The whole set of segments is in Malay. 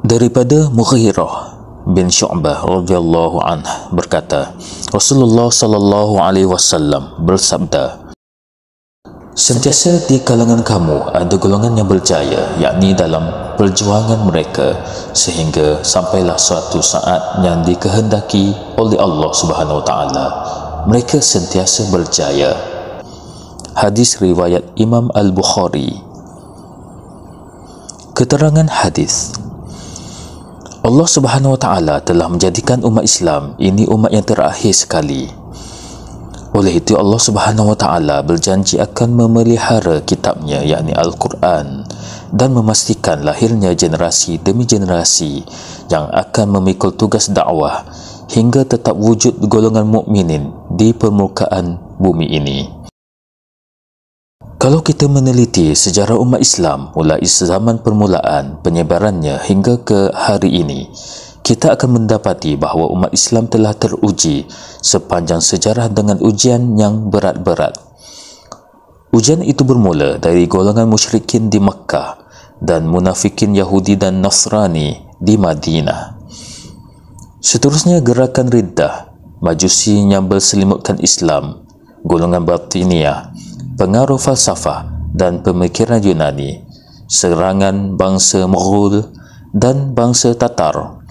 Daripada Mughirah bin Syu'bah radhiyallahu anhu berkata, Rasulullah sallallahu alaihi wasallam bersabda, sentiasa di kalangan kamu ada golongan yang berjaya, yakni dalam perjuangan mereka, sehingga sampailah suatu saat yang dikehendaki oleh Allah Subhanahu wa taala, mereka sentiasa berjaya. Hadis riwayat Imam Al-Bukhari. Keterangan hadis, Allah Subhanahu wa taala telah menjadikan umat Islam ini umat yang terakhir sekali. Oleh itu Allah Subhanahu wa taala berjanji akan memelihara kitabnya, yakni Al-Quran, dan memastikan lahirnya generasi demi generasi yang akan memikul tugas dakwah hingga tetap wujud golongan mukminin di permukaan bumi ini. Kalau kita meneliti sejarah umat Islam mulai zaman permulaan penyebarannya hingga ke hari ini, kita akan mendapati bahawa umat Islam telah teruji sepanjang sejarah dengan ujian yang berat-berat. Ujian itu bermula dari golongan musyrikin di Makkah dan munafikin Yahudi dan Nasrani di Madinah. Seterusnya gerakan Riddah, Majusi yang berselimutkan Islam, golongan Batiniyah, pengaruh falsafah dan pemikiran Yunani, serangan bangsa Mughul dan bangsa Tatar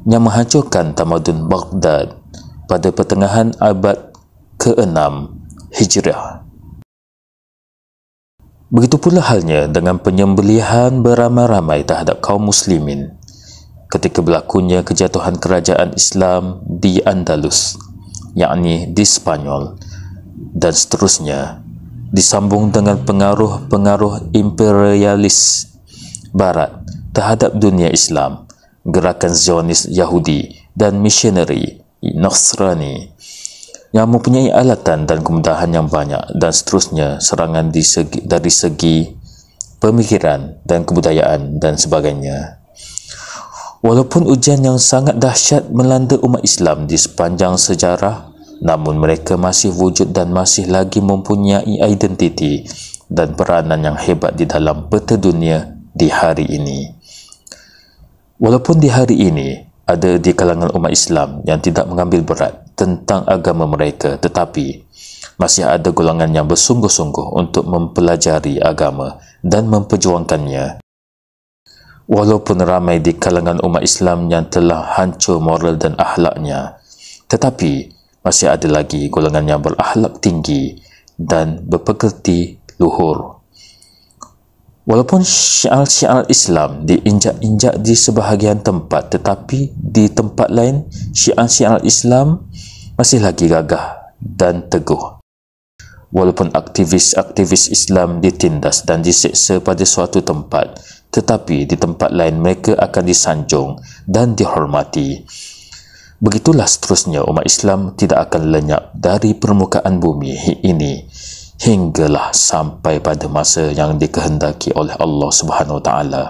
yang menghancurkan tamadun Baghdad pada pertengahan abad ke-6 Hijrah. Begitu pula halnya dengan penyembelihan beramai-ramai terhadap kaum muslimin ketika berlakunya kejatuhan kerajaan Islam di Andalus, yakni di Spanyol, dan seterusnya, disambung dengan pengaruh-pengaruh imperialis Barat terhadap dunia Islam, gerakan Zionis Yahudi dan misioneri Nasrani yang mempunyai alatan dan kemudahan yang banyak, dan seterusnya serangan dari segi pemikiran dan kebudayaan dan sebagainya. Walaupun ujian yang sangat dahsyat melanda umat Islam di sepanjang sejarah, namun mereka masih wujud dan masih lagi mempunyai identiti dan peranan yang hebat di dalam peta dunia di hari ini. Walaupun di hari ini ada di kalangan umat Islam yang tidak mengambil berat tentang agama mereka, tetapi masih ada golongan yang bersungguh-sungguh untuk mempelajari agama dan memperjuangkannya. Walaupun ramai di kalangan umat Islam yang telah hancur moral dan akhlaknya, tetapi masih ada lagi golongan yang berakhlak tinggi dan berpekerti luhur. Walaupun syiar-syiar Islam diinjak-injak di sebahagian tempat, tetapi di tempat lain syiar-syiar Islam masih lagi gagah dan teguh. Walaupun aktivis-aktivis Islam ditindas dan diseksa pada suatu tempat, tetapi di tempat lain mereka akan disanjung dan dihormati. Begitulah seterusnya umat Islam tidak akan lenyap dari permukaan bumi ini hinggalah sampai pada masa yang dikehendaki oleh Allah Subhanahu wa taala.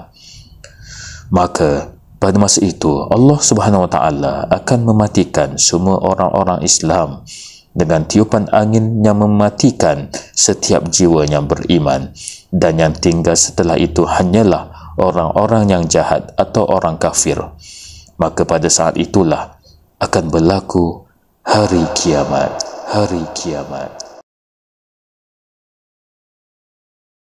Maka pada masa itu Allah Subhanahu wa taala akan mematikan semua orang-orang Islam dengan tiupan angin yang mematikan setiap jiwa yang beriman, dan yang tinggal setelah itu hanyalah orang-orang yang jahat atau orang kafir. Maka pada saat itulah akan berlaku hari kiamat.